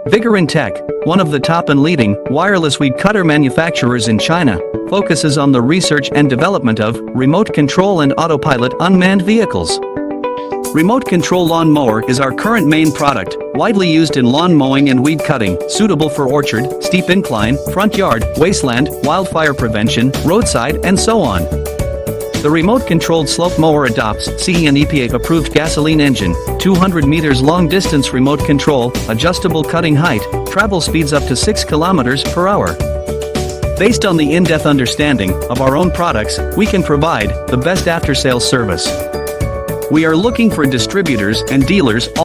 Vigoun Tech, one of the top and leading wireless weed cutter manufacturers in China, focuses on the research and development of remote control and autopilot unmanned vehicles. Remote control lawn mower is our current main product, widely used in lawn mowing and weed cutting, suitable for orchard, steep incline, front yard, wasteland, wildfire prevention, roadside, and so on. The remote-controlled slope mower adopts CE and EPA-approved gasoline engine, 200 meters long-distance remote control, adjustable cutting height, travel speeds up to 6 kilometers per hour. Based on the in-depth understanding of our own products, we can provide the best after-sales service. We are looking for distributors and dealers